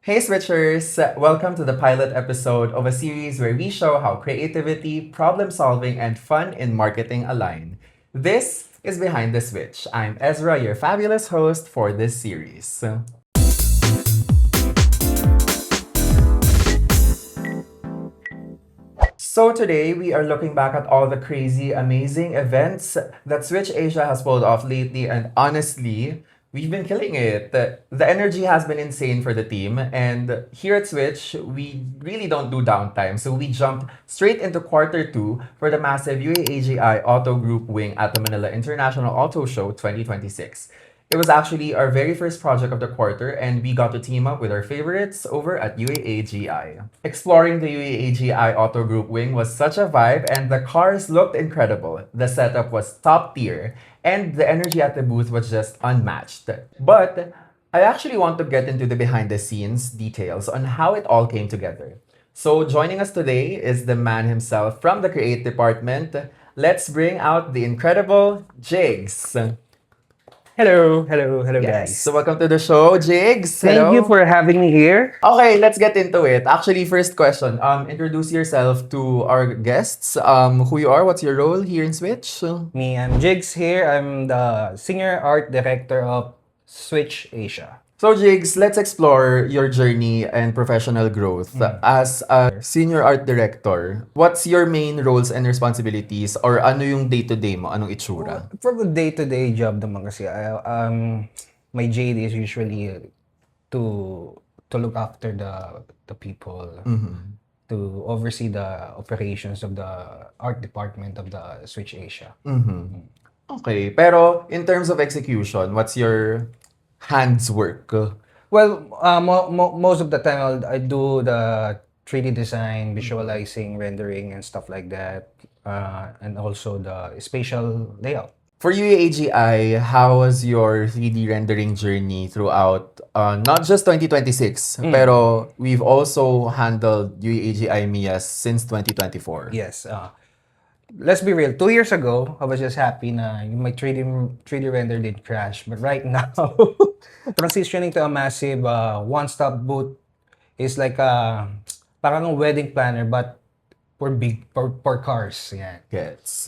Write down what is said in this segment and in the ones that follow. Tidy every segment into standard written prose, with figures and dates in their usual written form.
Hey Switchers! Welcome to the pilot episode of a series where we show how creativity, problem solving, and fun in marketing align. This is Behind the Switch. I'm Ezra, your fabulous host for this series. So today we are looking back at all the crazy, amazing events that Switch Asia has pulled off lately, and honestly, we've been killing it. The energy has been insane for the team, and here at Switch, we really don't do downtime. So we jumped straight into quarter two for the massive UAAGI Auto Group Wing at the Manila International Auto Show 2026. It was actually our very first project of the quarter, and we got to team up with our favorites over at UAAGI. Exploring the UAAGI Auto Group Wing was such a vibe, and the cars looked incredible. The setup was top tier, and the energy at the booth was just unmatched. But I actually want to get into the behind the scenes details on how it all came together. So joining us today is the man himself from the creative department. Let's bring out the incredible Jigs. Hello, Yes. guys. So welcome to the show, Jigs. Thank you Hello. for having me here. Okay, let's get into it. Actually, first question. Introduce yourself to our guests. Who you are, what's your role here in Switch? I'm Jigs here. I'm the senior art director of Switch Asia. So, Jigs, let's explore your journey and professional growth. As a senior art director, what's your main roles and responsibilities or ano yung day-to-day mo? Anong itsura? From a day-to-day job naman kasi, my JD is usually to look after the people, to oversee the operations of the art department of the Switch Asia. Okay, pero in terms of execution, what's your hands work? Well, most of the time I do the 3D design, visualizing, rendering, and stuff like that, and also the spatial layout. For UAAGI, how was your 3D rendering journey throughout not just 2026, pero we've also handled UAAGI MIAs since 2024. Yes. Let's be real. 2 years ago, I was just happy na yung my 3D render did crash. But right now, transitioning to a massive one-stop booth is like parang a wedding planner but for cars. Yeah. Gets.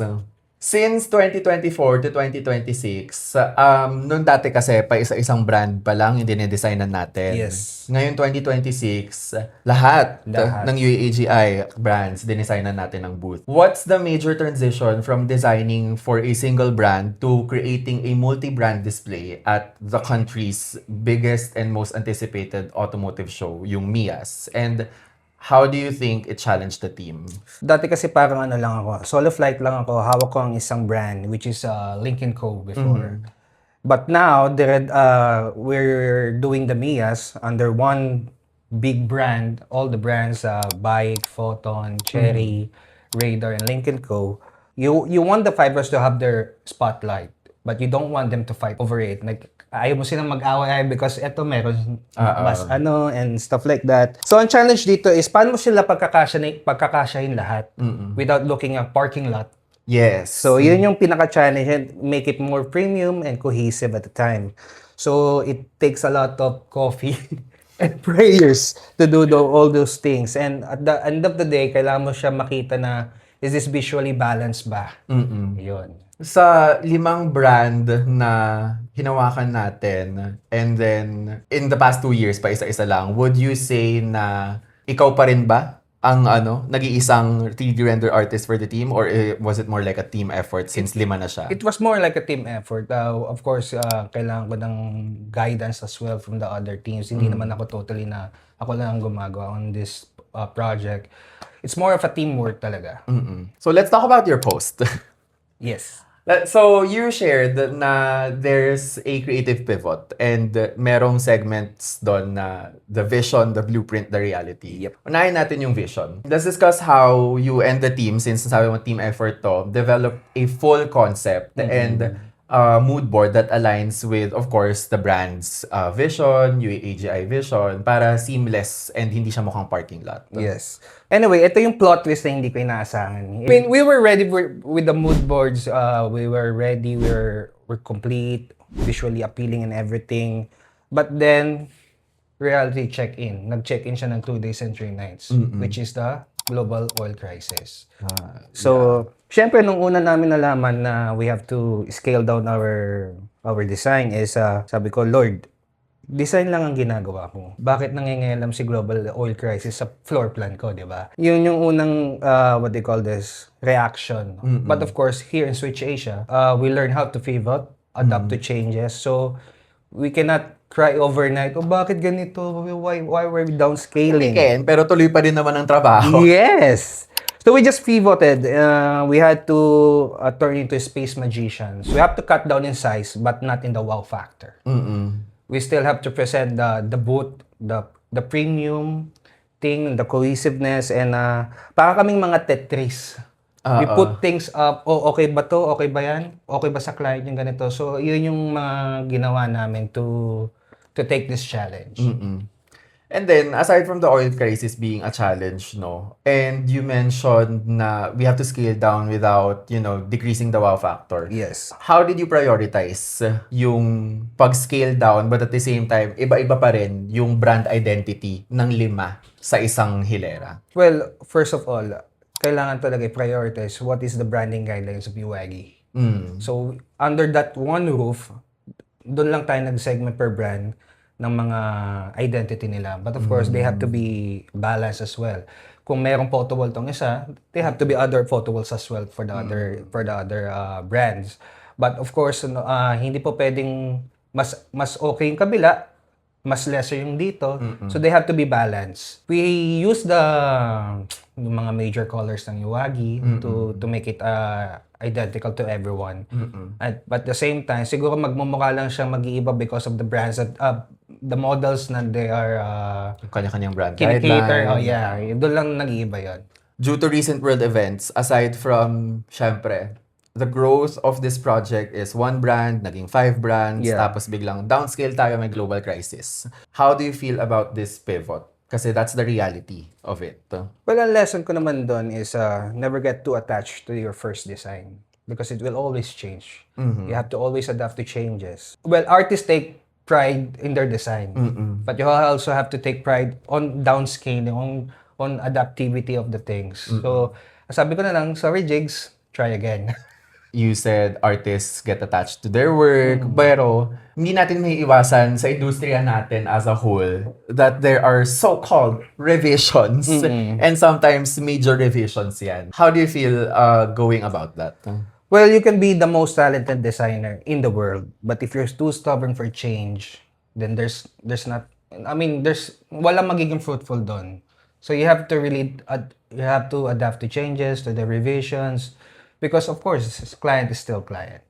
Since 2024 to 2026, nung dati kasi pa isa-isang brand pa lang yung dinedesignan natin. Yes. Ngayon 2026, lahat ng UAAGI brands dinesignan natin ng booth. What's the major transition from designing for a single brand to creating a multi-brand display at the country's biggest and most anticipated automotive show, yung MIAs? And how do you think it challenged the team? Dati kasi parang ano lang ako, solo flight lang ako, hawak ko ang isang brand, which is Link & Co. before. But now, we're doing the Mias under one big brand, all the brands, Bike, Photon, Cherry, Radar, and Link & Co. You want the fibers to have their spotlight, but you don't want them to fight over it. Like, ayaw mo silang mag-away because eto meron mas and stuff like that. So ang challenge dito is paano mo sila pagkakasyahin lahat without looking at parking lot. Yes. So yun yung pinaka-challenge and make it more premium and cohesive at the time. So it takes a lot of coffee and prayers to do all those things. And at the end of the day, kailangan mo siya makita na is this visually balanced ba? Yun. Sa 5 brand na hinawakan natin, and then in the past 2 years pa isa-isa lang, would you say na ikaw pa rin ba ang nag-iisang 3D render artist for the team, or was it more like a team effort since 5 na siya? It was more like a team effort. Of course, kailangan ko ng guidance as well from the other teams. Hindi naman ako totally na ako lang ang gumagawa on this project. It's more of a teamwork talaga. So let's talk about your post. Yes. So you shared na there's a creative pivot and merong segments doon na the vision, the blueprint, the reality. Yep. Unahin natin yung vision. Let's discuss how you and the team, since sabi mo team effort to, develop a full concept and mood board that aligns with, of course, the brand's vision, UAAGI vision, para seamless and hindi siya mukhang parking lot. Yes. Anyway, ito yung plot twist na hindi ko inaasahan. I mean, we were ready with the mood boards. We were ready. We're complete, visually appealing and everything. But then, reality check-in. Nag-check-in siya ng 2 days and 3 nights, which is the global oil crisis. So, syempre nung una namin nalaman na we have to scale down our design is sabi ko, Lord, design lang ang ginagawa ko. Bakit nangingialam si global oil crisis sa floor plan ko, di ba? Yun yung unang, what they call this, reaction. But of course, here in Switch Asia, we learn how to pivot, adapt to changes. So, we cannot cry overnight, oh, bakit ganito? Why were we downscaling? Weekend, pero tuloy pa rin naman ang trabaho. Yes! So we just pivoted. We had to turn into space magicians. We have to cut down in size, but not in the wow factor. We still have to present the booth, the premium thing, the cohesiveness, and para kaming mga Tetris. We put things up, oh, okay ba to? Okay ba yan? Okay ba sa client yung ganito? So, yun yung mga ginawa namin to take this challenge. And then, aside from the oil crisis being a challenge, no, and you mentioned na we have to scale down without, decreasing the wow factor. Yes. How did you prioritize yung pag-scale down but at the same time, iba-iba pa rin yung brand identity ng 5 sa isang hilera? Well, first of all, kailangan talaga i-prioritize what is the branding guidelines of UAAGI. So, under that one roof, doon lang tayo nag-segment per brand ng mga identity nila. But of course, they have to be balanced as well. Kung merong photo wall tong isa, they have to be other photo walls as well for the other brands. But of course, hindi po pwedeng mas okay yung kabila, mas lesser yung dito. So they have to be balanced. We use yung mga major colors ng UAAGI to make it identical to everyone. But at the same time, siguro magmumukha lang siyang mag-iiba because of the brands that the models na they are Yung kanya-kanyang brand kinikater. guideline. Oh yeah, doon lang nag-iiba yun. Due to recent world events, aside from, syempre, the growth of this project is 1 brand, naging 5 brands, Yeah. tapos biglang downscale tayo, may global crisis. How do you feel about this pivot? Kasi that's the reality of it. Well, ang lesson ko naman doon is never get too attached to your first design because it will always change. You have to always adapt to changes. Well, artists take pride in their design, but you also have to take pride on downscaling, on adaptivity of the things. So, sabi ko na lang, sorry Jigs, try again. You said artists get attached to their work, pero hindi natin may iwasan sa industriya natin as a whole that there are so-called revisions and sometimes major revisions yan. How do you feel going about that? Well, you can be the most talented designer in the world, but if you're too stubborn for change, then there's walang magiging fruitful doon. So you have to really you have to adapt to changes, to the revisions, because of course, client is still client.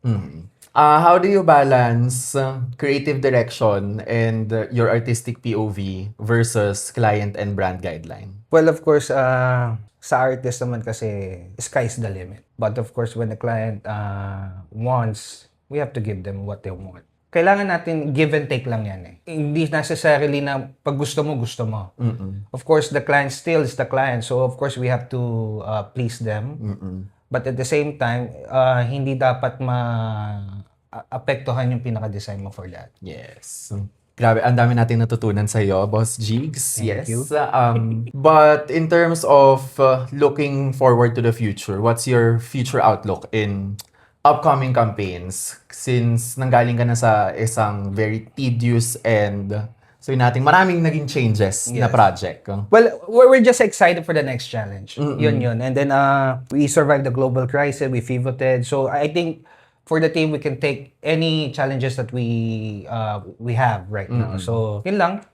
How do you balance creative direction and your artistic POV versus client and brand guideline? Well, of course, sa artist naman kasi, sky's the limit. But of course, when the client wants, we have to give them what they want. Kailangan natin give and take lang yan eh. Hindi necessarily na pag gusto mo, gusto mo. Of course, the client still is the client. So of course, we have to please them. But at the same time, hindi dapat apektuhan yung pinaka-design mo for that. Yes. Grabe, ang dami natin natutunan sa iyo, Boss Jigs. Thank you. But in terms of looking forward to the future, what's your future outlook in upcoming campaigns? Since nanggaling ka na sa isang very tedious and maraming naging changes na project. Well, we're just excited for the next challenge. Yun. And then we survived the global crisis, we pivoted. So I think for the team, we can take any challenges that we have right now. So, yun lang.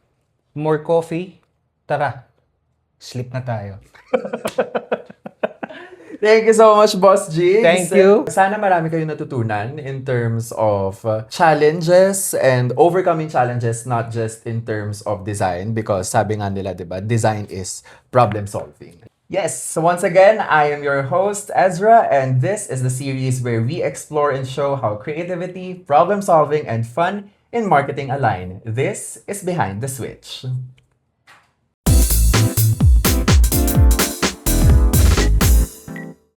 More coffee. Tara. Sleep na tayo. Thank you so much, Boss Jigs. Thank you. Sana marami kayong natutunan in terms of challenges and overcoming challenges, not just in terms of design, because sabi nga nila, diba, design is problem solving. Yes, so once again, I am your host, Ezra, and this is the series where we explore and show how creativity, problem solving, and fun in marketing align. This is Behind the Switch.